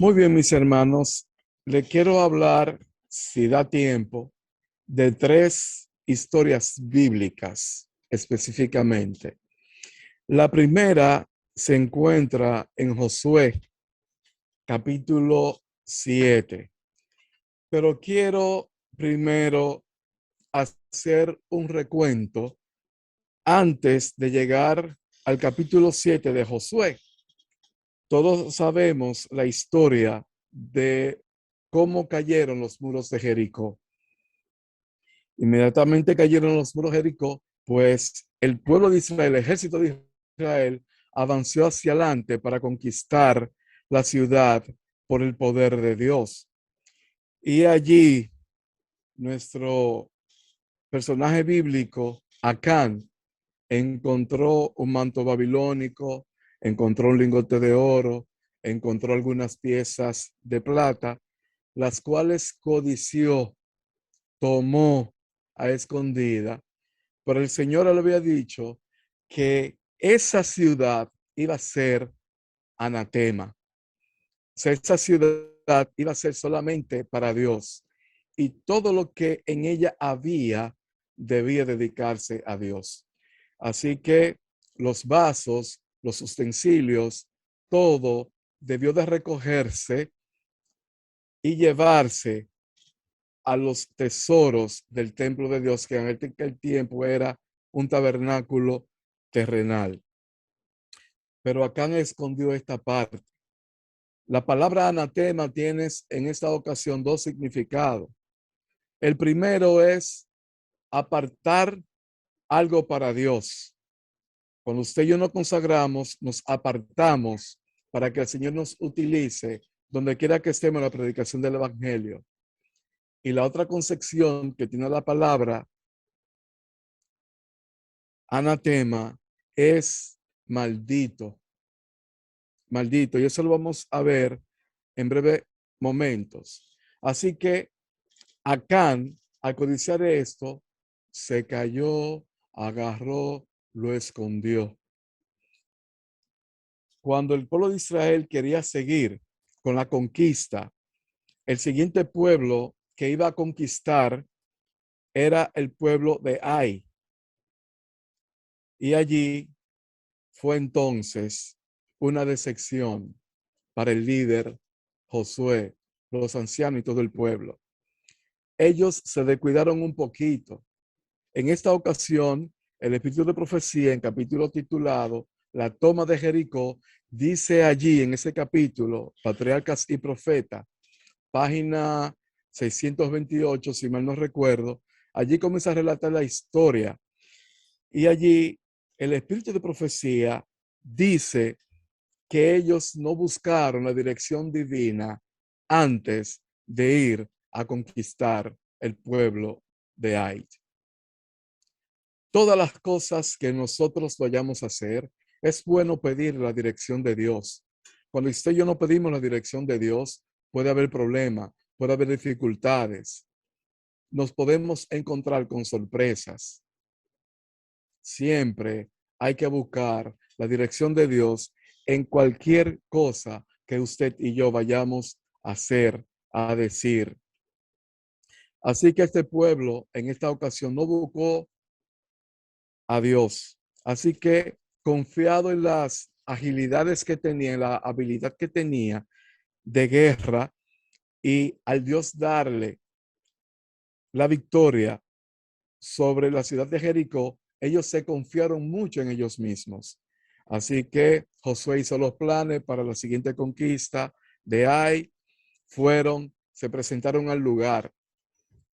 Muy bien, mis hermanos, le quiero hablar, si da tiempo, de tres historias bíblicas específicamente. La primera se encuentra en Josué, capítulo 7, pero quiero primero hacer un recuento antes de llegar al capítulo 7 de Josué. Todos sabemos la historia de cómo cayeron los muros de Jericó. Inmediatamente cayeron los muros de Jericó, pues el pueblo de Israel, el ejército de Israel, avanzó hacia adelante para conquistar la ciudad por el poder de Dios. Y allí nuestro personaje bíblico, Acán, encontró un manto babilónico, encontró un lingote de oro, encontró algunas piezas de plata, las cuales codició, tomó a escondida, pero el Señor le había dicho que esa ciudad iba a ser anatema. O sea, esa ciudad iba a ser solamente para Dios y todo lo que en ella había debía dedicarse a Dios. Así que los vasos, los utensilios, todo debió de recogerse y llevarse a los tesoros del templo de Dios, que en aquel tiempo era un tabernáculo terrenal. Pero Acán escondió esta parte. La palabra anatema tiene en esta ocasión dos significados. El primero es apartar algo para Dios. Cuando usted y yo nos consagramos, nos apartamos para que el Señor nos utilice donde quiera que estemos en la predicación del Evangelio. Y la otra concepción que tiene la palabra anatema es maldito, maldito. Y eso lo vamos a ver en breves momentos. Así que Acán, al codiciar esto, se cayó, agarró, lo escondió. Cuando el pueblo de Israel quería seguir con la conquista, el siguiente pueblo que iba a conquistar era el pueblo de Ai. Y allí fue entonces una decepción para el líder Josué, los ancianos y todo el pueblo. Ellos se descuidaron un poquito. En esta ocasión, el Espíritu de Profecía, en capítulo titulado La toma de Jericó, dice allí en ese capítulo, Patriarcas y Profetas, página 628, si mal no recuerdo, allí comienza a relatar la historia. Y allí el Espíritu de Profecía dice que ellos no buscaron la dirección divina antes de ir a conquistar el pueblo de Haití. Todas las cosas que nosotros vayamos a hacer, es bueno pedir la dirección de Dios. Cuando usted y yo no pedimos la dirección de Dios, puede haber problemas, puede haber dificultades. Nos podemos encontrar con sorpresas. Siempre hay que buscar la dirección de Dios en cualquier cosa que usted y yo vayamos a hacer, a decir. Así que este pueblo en esta ocasión no buscó a Dios. Así que confiado en las agilidades que tenía, en la habilidad que tenía de guerra y al Dios darle la victoria sobre la ciudad de Jericó, ellos se confiaron mucho en ellos mismos. Así que Josué hizo los planes para la siguiente conquista de Ai, fueron, se presentaron al lugar.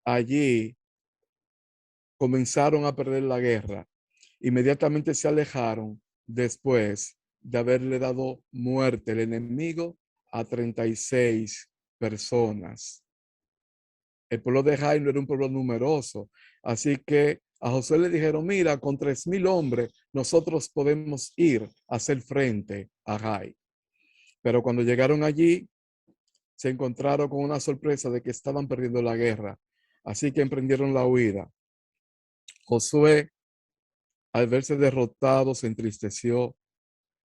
Allí comenzaron a perder la guerra. Inmediatamente se alejaron después de haberle dado muerte el enemigo a 36 personas. El pueblo de Jai no era un pueblo numeroso, así que a José le dijeron, mira, con 3,000 hombres nosotros podemos ir a hacer frente a Jai. Pero cuando llegaron allí, se encontraron con una sorpresa de que estaban perdiendo la guerra, así que emprendieron la huida. Josué, al verse derrotado, se entristeció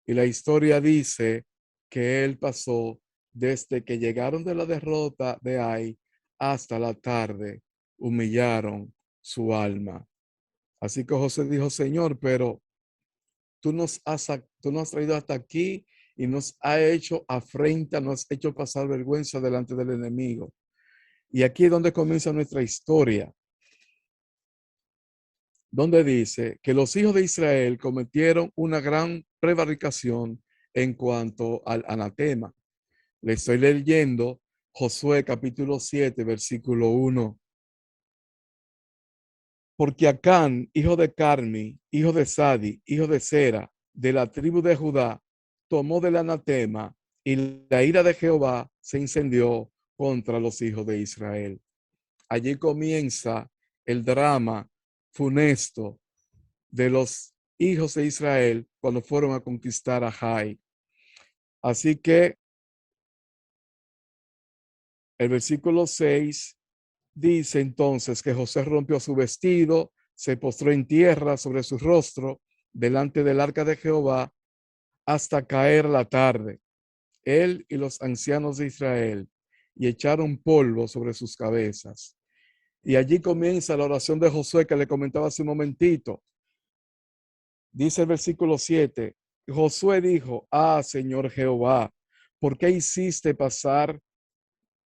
y la historia dice que él pasó desde que llegaron de la derrota de Ai hasta la tarde, humillaron su alma. Así que José dijo, Señor, pero tú nos has traído hasta aquí y nos ha hecho afrenta, nos has hecho pasar vergüenza delante del enemigo. Y aquí es donde comienza nuestra historia, donde dice que los hijos de Israel cometieron una gran prevaricación en cuanto al anatema. Le estoy leyendo Josué capítulo 7, versículo 1. Porque Acán, hijo de Carmi, hijo de Sadi, hijo de Sera, de la tribu de Judá, tomó del anatema y la ira de Jehová se incendió contra los hijos de Israel. Allí comienza el drama funesto de los hijos de Israel cuando fueron a conquistar a Jai. Así que el versículo 6 dice entonces que José rompió su vestido, se postró en tierra sobre su rostro delante del arca de Jehová hasta caer la tarde, él y los ancianos de Israel, y echaron polvo sobre sus cabezas. Y allí comienza la oración de Josué que le comentaba hace un momentito. Dice el versículo 7, Josué dijo, Señor Jehová, ¿por qué hiciste pasar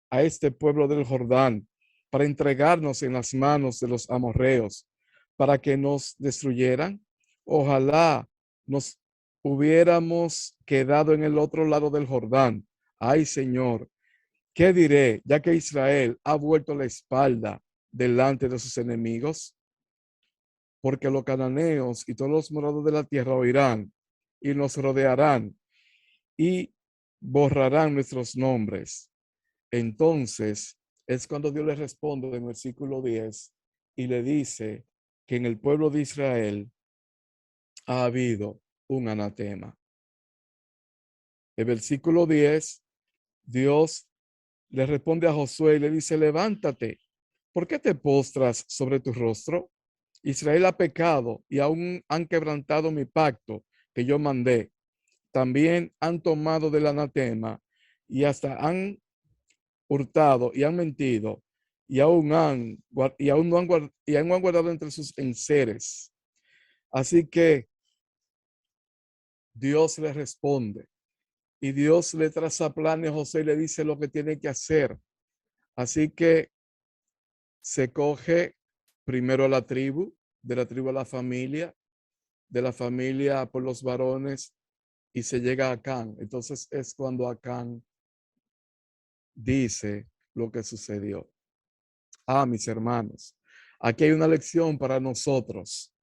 a este pueblo del Jordán para entregarnos en las manos de los amorreos, para que nos destruyeran? Ojalá nos hubiéramos quedado en el otro lado del Jordán. Ay, Señor, ¿qué diré, ya que Israel ha vuelto la espalda delante de sus enemigos? Porque los cananeos y todos los moradores de la tierra oirán y nos rodearán y borrarán nuestros nombres. Entonces es cuando Dios le responde en el versículo 10 y le dice que en el pueblo de Israel ha habido un anatema. El versículo 10, Dios le responde a Josué y le dice, levántate, ¿por qué te postras sobre tu rostro? Israel ha pecado y aún han quebrantado mi pacto que yo mandé. También han tomado del anatema y hasta han hurtado y han mentido y aún no han guardado entre sus enseres. Así que Dios le responde y Dios le traza planes a José y le dice lo que tiene que hacer. Así que se coge primero a la tribu, de la tribu a la familia, de la familia por los varones y se llega a Acán. Entonces es cuando Acán dice lo que sucedió. Mis hermanos, aquí hay una lección para nosotros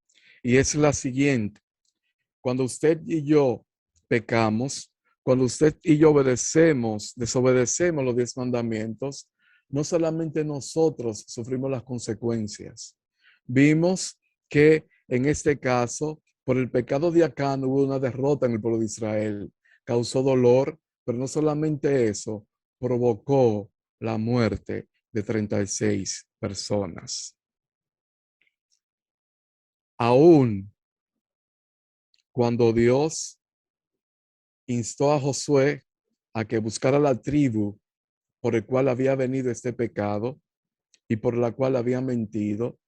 y es la siguiente. Cuando usted y yo pecamos, cuando usted y yo desobedecemos los 10 mandamientos, no solamente nosotros sufrimos las consecuencias. Vimos que en este caso, por el pecado de Acán hubo una derrota en el pueblo de Israel. Causó dolor, pero no solamente eso, provocó la muerte de 36 personas. Aún cuando Dios instó a Josué a que buscara la tribu por el cual había venido este pecado y por la cual había mentido,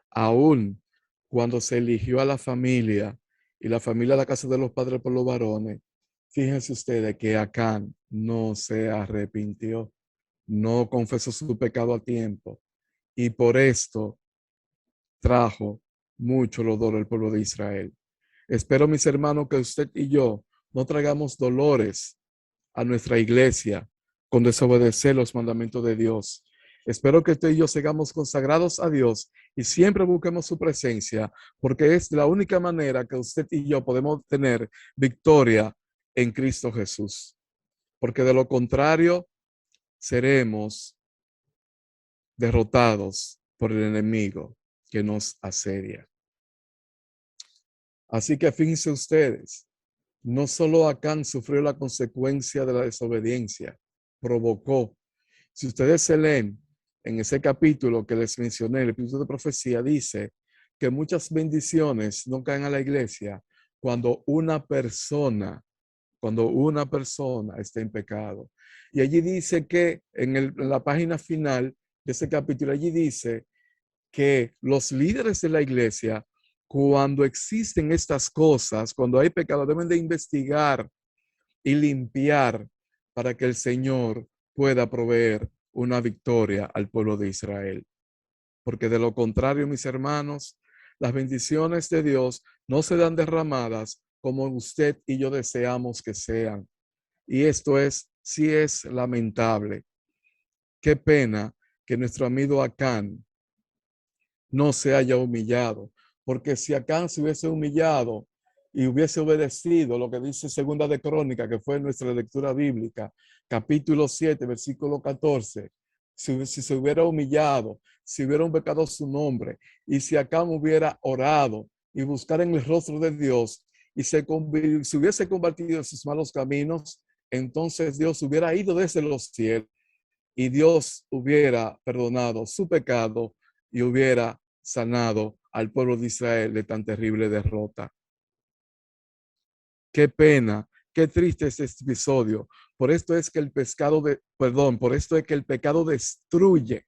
aún cuando se eligió a la familia y la familia de la casa de los padres por los varones, fíjense ustedes que Acán no se arrepintió, no confesó su pecado a tiempo y por esto trajo mucho dolor al pueblo de Israel. Espero, mis hermanos, que usted y yo no traigamos dolores a nuestra iglesia con desobedecer los mandamientos de Dios. Espero que usted y yo sigamos consagrados a Dios y siempre busquemos su presencia, porque es la única manera que usted y yo podemos tener victoria en Cristo Jesús. Porque de lo contrario, seremos derrotados por el enemigo que nos asedia. Así que fíjense ustedes, no solo Acán sufrió la consecuencia de la desobediencia, provocó. Si ustedes se leen en ese capítulo que les mencioné, el capítulo de profecía, dice que muchas bendiciones no caen a la iglesia cuando una persona cuando una persona está en pecado. Y allí dice que en la página final de ese capítulo, allí dice que los líderes de la iglesia, cuando existen estas cosas, cuando hay pecado, deben de investigar y limpiar para que el Señor pueda proveer una victoria al pueblo de Israel. Porque de lo contrario, mis hermanos, las bendiciones de Dios no serán derramadas como usted y yo deseamos que sean. Y esto sí es lamentable. Qué pena que nuestro amigo Acán no se haya humillado, porque si Acán se hubiese humillado y hubiese obedecido lo que dice Segunda de Crónica, que fue nuestra lectura bíblica, capítulo 7, versículo 14, si se hubiera humillado, si hubiera pecado su nombre, y si Acán hubiera orado y buscar en el rostro de Dios y se hubiese convertido en sus malos caminos, entonces Dios hubiera ido desde los cielos y Dios hubiera perdonado su pecado y hubiera sanado al pueblo de Israel de tan terrible derrota. Qué pena, qué triste es este episodio. Por esto es que por esto es que el pecado destruye.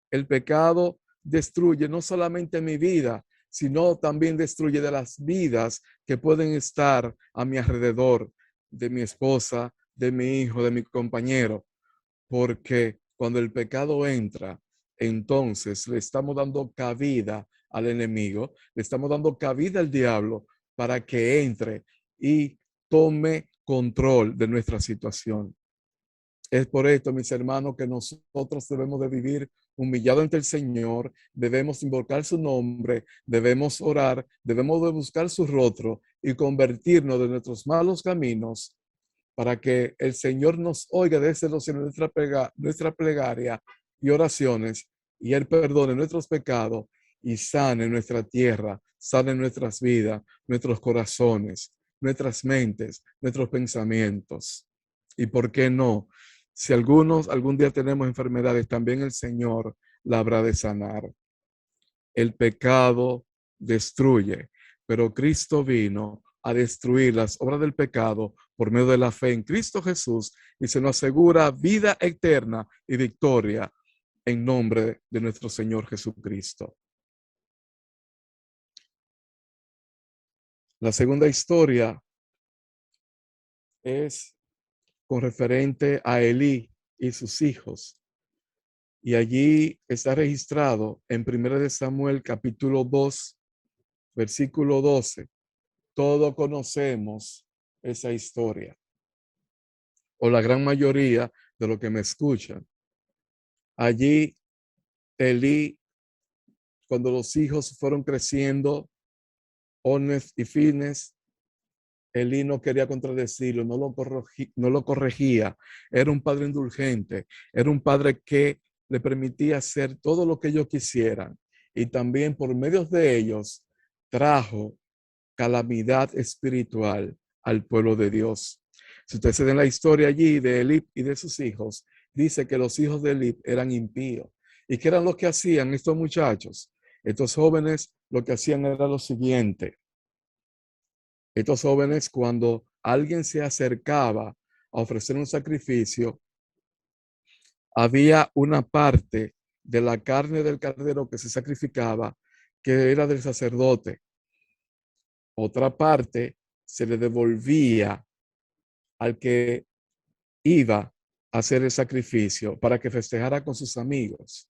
El pecado destruye no solamente mi vida, sino también destruye de las vidas que pueden estar a mi alrededor, de mi esposa, de mi hijo, de mi compañero. Porque cuando el pecado entra, entonces le estamos dando cabida al enemigo, le estamos dando cabida al diablo para que entre y tome control de nuestra situación. Es por esto, mis hermanos, que nosotros debemos de vivir humillado ante el Señor, debemos invocar su nombre, debemos orar, debemos de buscar su rostro y convertirnos de nuestros malos caminos para que el Señor nos oiga desde los cielos nuestra plegaria y oraciones, y Él perdone nuestros pecados y sane nuestra tierra, sane nuestras vidas, nuestros corazones, nuestras mentes, nuestros pensamientos. Y por qué no, si algún día tenemos enfermedades, también el Señor la habrá de sanar. El pecado destruye, pero Cristo vino a destruir las obras del pecado por medio de la fe en Cristo Jesús y se nos asegura vida eterna y victoria en nombre de nuestro Señor Jesucristo. La segunda historia es con referente a Elí y sus hijos. Y allí está registrado en 1 Samuel capítulo 2, versículo 12. Todos conocemos esa historia, o la gran mayoría de los que me escuchan. Allí, Elí, cuando los hijos fueron creciendo, Ones y Fines, Elí no quería contradecirlo, no lo corregía. Era un padre indulgente, era un padre que le permitía hacer todo lo que ellos quisieran. Y también por medio de ellos trajo calamidad espiritual al pueblo de Dios. Si ustedes se den la historia allí de Elí y de sus hijos, dice que los hijos de Elí eran impíos. ¿Y qué eran lo que hacían estos muchachos? Estos jóvenes lo que hacían era lo siguiente. Estos jóvenes, cuando alguien se acercaba a ofrecer un sacrificio, había una parte de la carne del cordero que se sacrificaba que era del sacerdote. Otra parte se le devolvía al que iba a hacer el sacrificio para que festejara con sus amigos.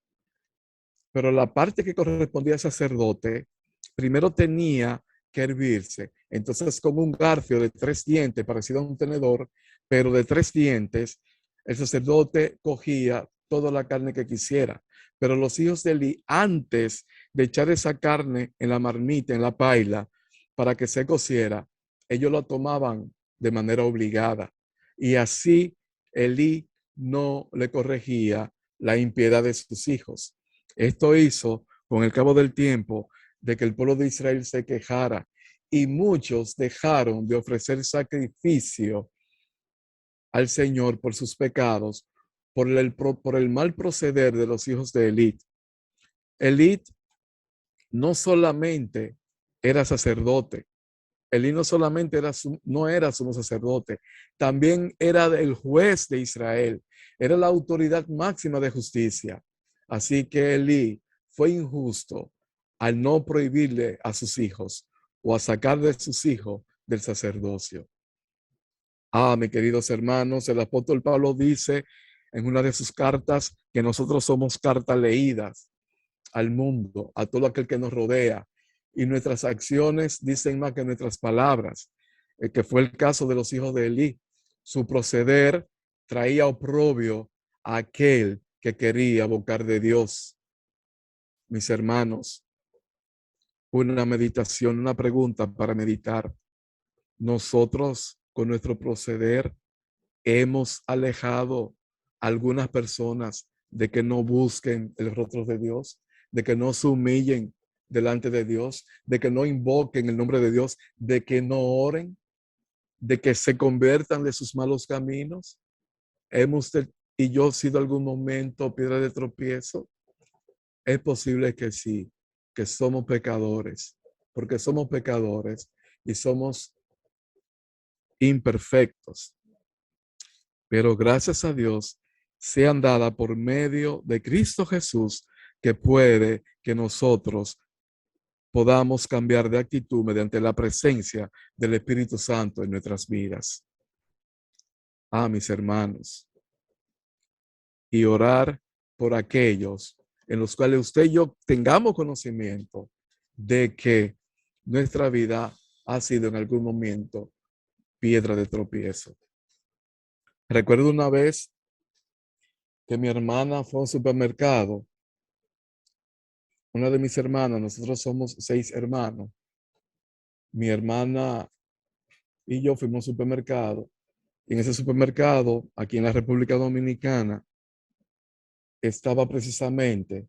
Pero la parte que correspondía al sacerdote, primero tenía que hervirse. Entonces, con un garfio de 3 dientes, parecido a un tenedor, pero de 3 dientes, el sacerdote cogía toda la carne que quisiera. Pero los hijos de Eli, antes de echar esa carne en la marmita, en la paila, para que se cociera, ellos lo tomaban de manera obligada. Y así Elí no le corregía la impiedad de sus hijos. Esto hizo, con el cabo del tiempo, de que el pueblo de Israel se quejara y muchos dejaron de ofrecer sacrificio al Señor por sus pecados, por el mal proceder de los hijos de Elí. Elí no solamente era sacerdote, Elí no solamente no era sumo sacerdote, también era el juez de Israel, era la autoridad máxima de justicia. Así que Elí fue injusto al no prohibirle a sus hijos o a sacar de sus hijos del sacerdocio. Mis queridos hermanos, el apóstol Pablo dice en una de sus cartas que nosotros somos cartas leídas al mundo, a todo aquel que nos rodea, y nuestras acciones dicen más que nuestras palabras, que fue el caso de los hijos de Elí. Su proceder traía oprobio a aquel que quería buscar de Dios. Mis hermanos, una meditación, una pregunta para meditar. Nosotros, con nuestro proceder, hemos alejado a algunas personas de que no busquen el rostro de Dios, de que no se humillen delante de Dios, de que no invoquen el nombre de Dios, de que no oren, de que se conviertan de sus malos caminos. Hemos y yo sido algún momento piedra de tropiezo. Es posible que sí, que somos pecadores, porque somos pecadores y somos imperfectos. Pero gracias a Dios sean dadas por medio de Cristo Jesús, que puede que nosotros podamos cambiar de actitud mediante la presencia del Espíritu Santo en nuestras vidas. Mis hermanos, y orar por aquellos en los cuales usted y yo tengamos conocimiento de que nuestra vida ha sido en algún momento piedra de tropiezo. Recuerdo una vez que mi hermana fue a un supermercado. Una de mis hermanas, nosotros somos 6 hermanos. Mi hermana y yo fuimos a un supermercado. Y en ese supermercado, aquí en la República Dominicana, estaba precisamente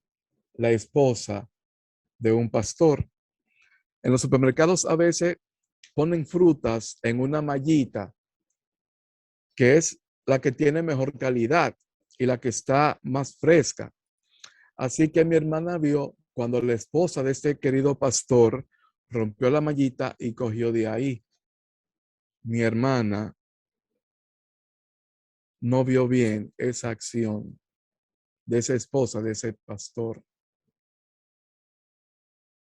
la esposa de un pastor. En los supermercados a veces ponen frutas en una mallita que es la que tiene mejor calidad y la que está más fresca. Así que mi hermana vio cuando la esposa de este querido pastor rompió la mallita y cogió de ahí. Mi hermana no vio bien esa acción de esa esposa, de ese pastor.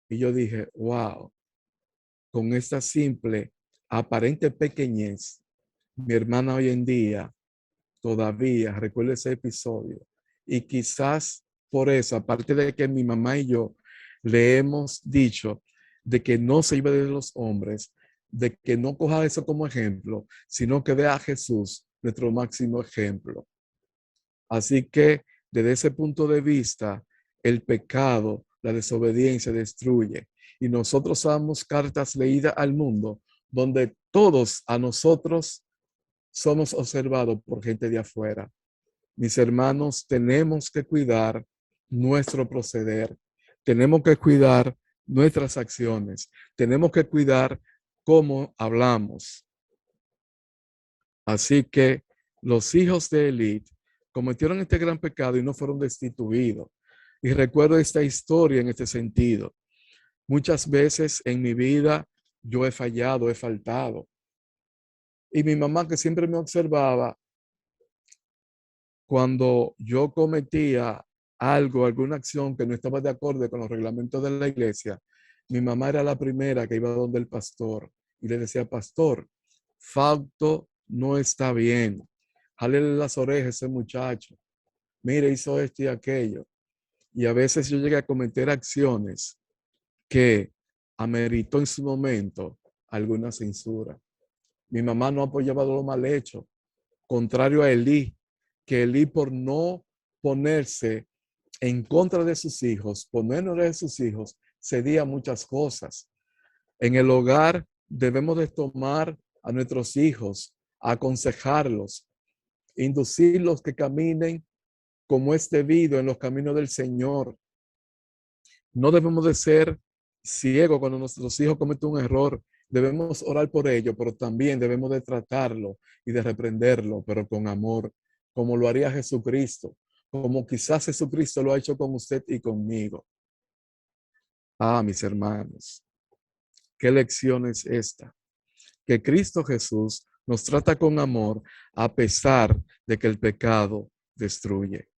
Y yo dije, wow, con esta simple, aparente pequeñez, mi hermana hoy en día todavía recuerda ese episodio. Y quizás por eso, aparte de que mi mamá y yo le hemos dicho de que no se iba de los hombres, de que no coja eso como ejemplo, sino que vea a Jesús, nuestro máximo ejemplo. Así que desde ese punto de vista, el pecado, la desobediencia destruye. Y nosotros somos cartas leídas al mundo, donde todos a nosotros somos observados por gente de afuera. Mis hermanos, tenemos que cuidar nuestro proceder, tenemos que cuidar nuestras acciones, tenemos que cuidar cómo hablamos. Así que los hijos de Elí cometieron este gran pecado y no fueron destituidos. Y recuerdo esta historia en este sentido. Muchas veces en mi vida yo he fallado, he faltado. Y mi mamá, que siempre me observaba, cuando yo cometía algo, alguna acción que no estaba de acuerdo con los reglamentos de la iglesia, mi mamá era la primera que iba donde el pastor y le decía, pastor, Fausto no está bien. Jálele las orejas a ese muchacho. Mire, hizo esto y aquello. Y a veces yo llegué a cometer acciones que ameritó en su momento alguna censura. Mi mamá no apoyaba lo mal hecho, contrario a Elí, que Elí por no ponerse en contra de sus hijos, ponernos de sus hijos, cedía muchas cosas. En el hogar debemos de tomar a nuestros hijos, aconsejarlos, inducirlos que caminen como es debido en los caminos del Señor. No debemos de ser ciegos cuando nuestros hijos cometen un error. Debemos orar por ello, pero también debemos de tratarlo y de reprenderlo, pero con amor, como lo haría Jesucristo, como quizás Jesucristo lo ha hecho con usted y conmigo. Mis hermanos, ¿Qué lección es esta? Que Cristo Jesús nos trata con amor a pesar de que el pecado destruye.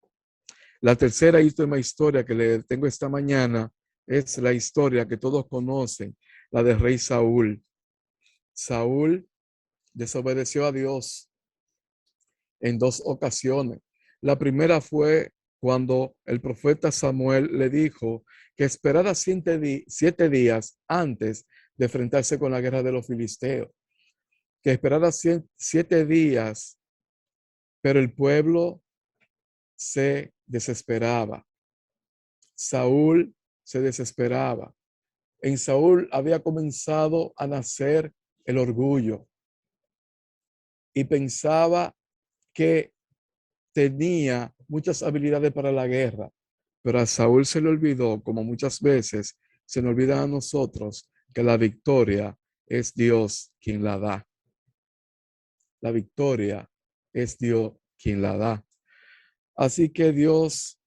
La tercera y última historia que le tengo esta mañana es la historia que todos conocen, la del rey Saúl. Saúl desobedeció a Dios en dos ocasiones. La primera fue cuando el profeta Samuel le dijo que esperara 7 días antes de enfrentarse con la guerra de los filisteos, que esperara 7 días, pero el pueblo se desesperaba. Saúl se desesperaba. En Saúl había comenzado a nacer el orgullo y pensaba que tenía muchas habilidades para la guerra, pero a Saúl se le olvidó, como muchas veces se nos olvida a nosotros, que la victoria es Dios quien la da. La victoria es Dios quien la da. Así que Dios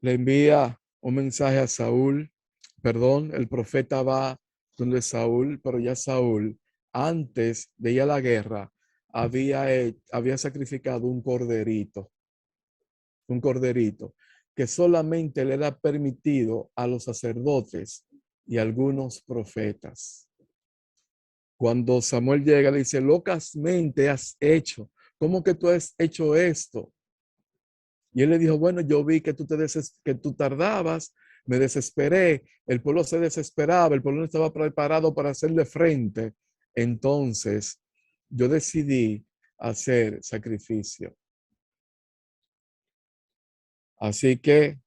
le envía un mensaje a Saúl, perdón, el profeta va donde Saúl, pero ya Saúl, antes de ir a la guerra, había sacrificado un corderito, que solamente le era permitido a los sacerdotes y a algunos profetas. Cuando Samuel llega, le dice, locamente has hecho. ¿Cómo que tú has hecho esto? Y él le dijo, bueno, yo vi que que tú tardabas, me desesperé, el pueblo se desesperaba, el pueblo no estaba preparado para hacerle frente. Entonces, yo decidí hacer sacrificio. Así que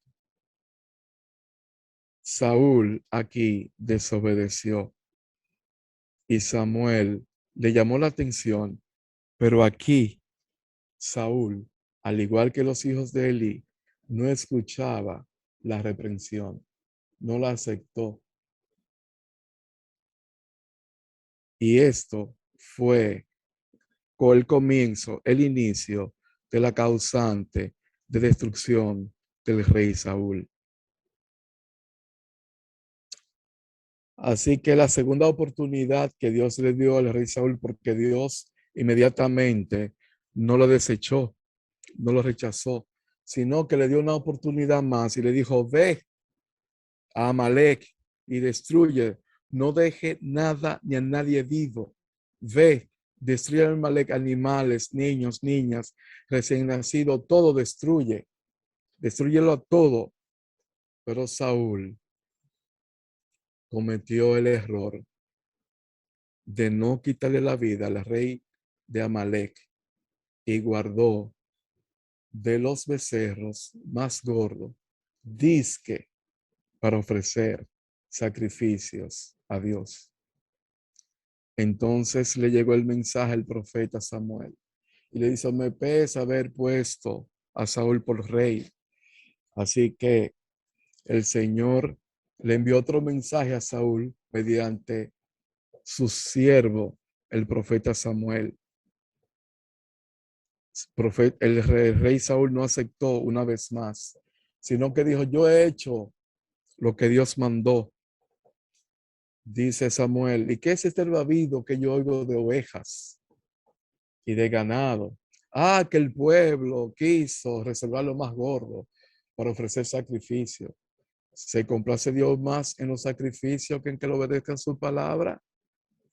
Saúl aquí desobedeció y Samuel le llamó la atención, pero aquí Saúl, al igual que los hijos de Eli, no escuchaba la reprensión, no la aceptó. Y esto fue con el comienzo, el inicio de la causante de destrucción del rey Saúl. Así que la segunda oportunidad que Dios le dio al rey Saúl, porque Dios inmediatamente no lo desechó, no lo rechazó, sino que le dio una oportunidad más y le dijo, ve a Amalek y destruye, no deje nada ni a nadie vivo, ve, destruye a Amalek, animales, niños, niñas, recién nacido, todo destruye, destruyelo todo. Pero Saúl cometió el error de no quitarle la vida al rey de Amalek y guardó de los becerros más gordos, disque para ofrecer sacrificios a Dios. Entonces le llegó el mensaje al profeta Samuel y le dice, me pesa haber puesto a Saúl por rey. Así que el Señor le envió otro mensaje a Saúl mediante su siervo, el profeta Samuel. El rey Saúl no aceptó una vez más, sino que dijo, yo he hecho lo que Dios mandó. Dice Samuel, ¿y qué es este babido que yo oigo de ovejas y de ganado? Ah, que el pueblo quiso reservar lo más gordo para ofrecer sacrificio. ¿Se complace Dios más en los sacrificios que en que le obedezcan su palabra?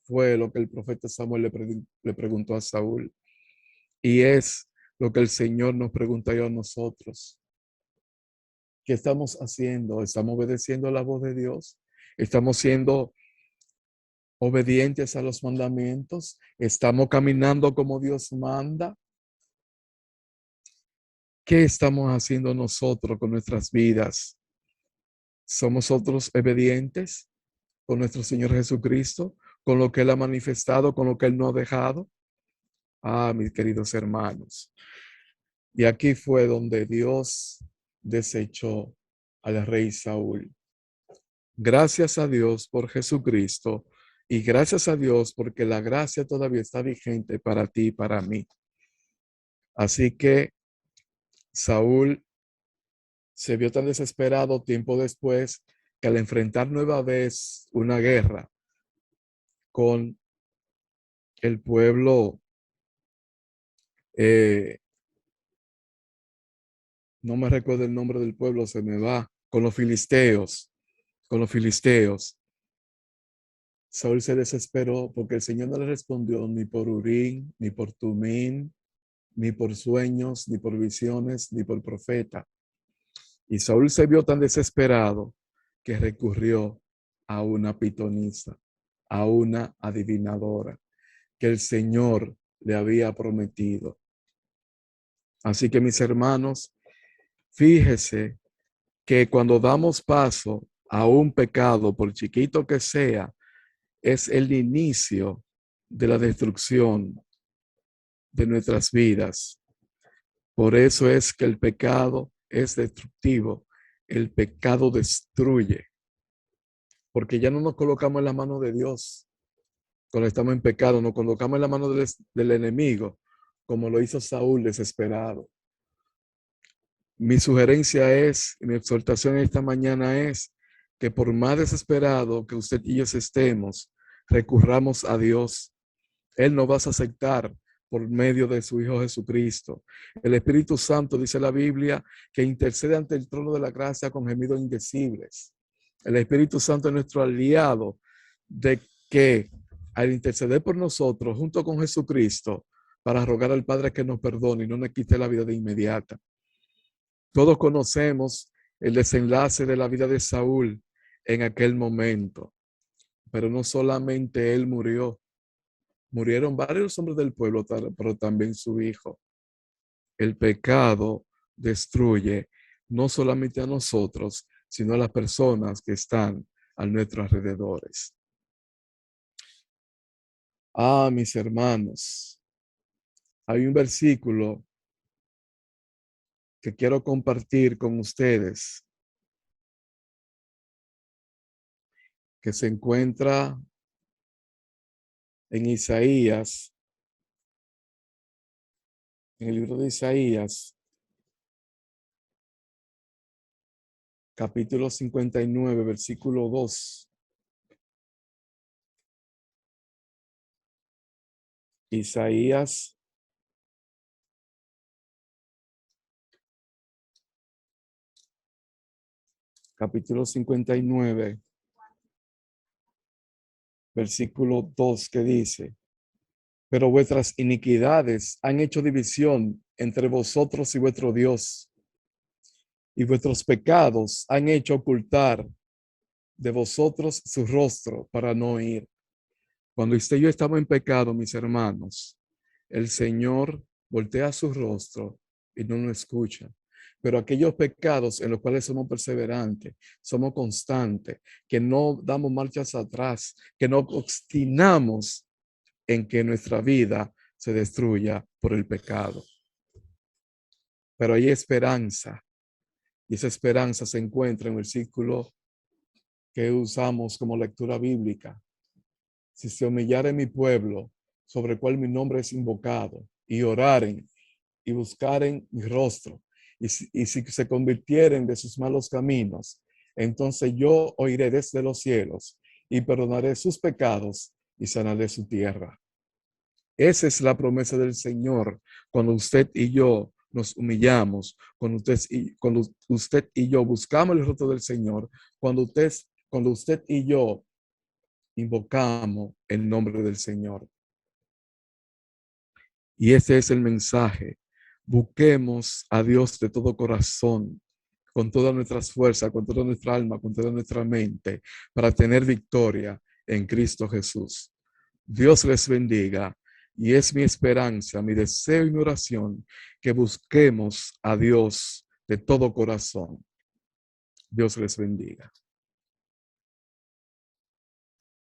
Fue lo que el profeta Samuel le preguntó a Saúl. Y es lo que el Señor nos pregunta a nosotros. ¿Qué estamos haciendo? ¿Estamos obedeciendo la voz de Dios? ¿Estamos siendo obedientes a los mandamientos? ¿Estamos caminando como Dios manda? ¿Qué estamos haciendo nosotros con nuestras vidas? ¿Somos otros obedientes con nuestro Señor Jesucristo? ¿Con lo que Él ha manifestado? ¿Con lo que Él no ha dejado? Ah, mis queridos hermanos. Y aquí fue donde Dios desechó al rey Saúl. Gracias a Dios por Jesucristo y gracias a Dios porque la gracia todavía está vigente para ti y para mí. Así que Saúl se vio tan desesperado tiempo después que al enfrentar nueva vez una guerra con el pueblo, no me recuerdo el nombre del pueblo, se me va, con los filisteos, Saúl se desesperó porque el Señor no le respondió ni por Urín, ni por Tumín, ni por sueños, ni por visiones, ni por profeta. Y Saúl se vio tan desesperado que recurrió a una pitonisa, a una adivinadora que el Señor le había prometido. Así que mis hermanos, fíjese que cuando damos paso a un pecado, por chiquito que sea, es el inicio de la destrucción de nuestras vidas. Por eso es que el pecado es destructivo. El pecado destruye. Porque ya no nos colocamos en la mano de Dios cuando estamos en pecado, nos colocamos en la mano del enemigo, como lo hizo Saúl desesperado. Mi sugerencia es, mi exhortación esta mañana es que por más desesperado que usted y yo estemos, recurramos a Dios. Él nos va a aceptar por medio de su Hijo Jesucristo. El Espíritu Santo, dice la Biblia, que intercede ante el trono de la gracia con gemidos indecibles. El Espíritu Santo es nuestro aliado de que al interceder por nosotros junto con Jesucristo para rogar al Padre que nos perdone y no nos quite la vida de inmediata. Todos conocemos el desenlace de la vida de Saúl en aquel momento, pero no solamente él murió, murieron varios hombres del pueblo, pero también su hijo. El pecado destruye no solamente a nosotros, sino a las personas que están a nuestros alrededores. Mis hermanos, hay un versículo que quiero compartir con ustedes que se encuentra en Isaías, en el libro de Isaías, capítulo 59, versículo 2. Isaías capítulo 59, versículo 2, que dice: pero vuestras iniquidades han hecho división entre vosotros y vuestro Dios, y vuestros pecados han hecho ocultar de vosotros su rostro para no oír. Cuando usted y yo estamos en pecado, mis hermanos, el Señor voltea su rostro y no nos escucha. Pero aquellos pecados en los cuales somos perseverantes, somos constantes, que no damos marchas atrás, que no obstinamos en que nuestra vida se destruya por el pecado. Pero hay esperanza, y esa esperanza se encuentra en el versículo que usamos como lectura bíblica. Si se humillare mi pueblo, sobre el cual mi nombre es invocado, y oraren y buscaren mi rostro, y si se convirtieren de sus malos caminos, entonces yo oiré desde los cielos y perdonaré sus pecados y sanaré su tierra. Esa es la promesa del Señor cuando usted y yo nos humillamos, cuando usted y yo buscamos el rostro del Señor, cuando usted y yo invocamos el nombre del Señor. Y ese es el mensaje. Busquemos a Dios de todo corazón, con todas nuestras fuerzas, con toda nuestra alma, con toda nuestra mente, para tener victoria en Cristo Jesús. Dios les bendiga, y es mi esperanza, mi deseo y mi oración que busquemos a Dios de todo corazón. Dios les bendiga.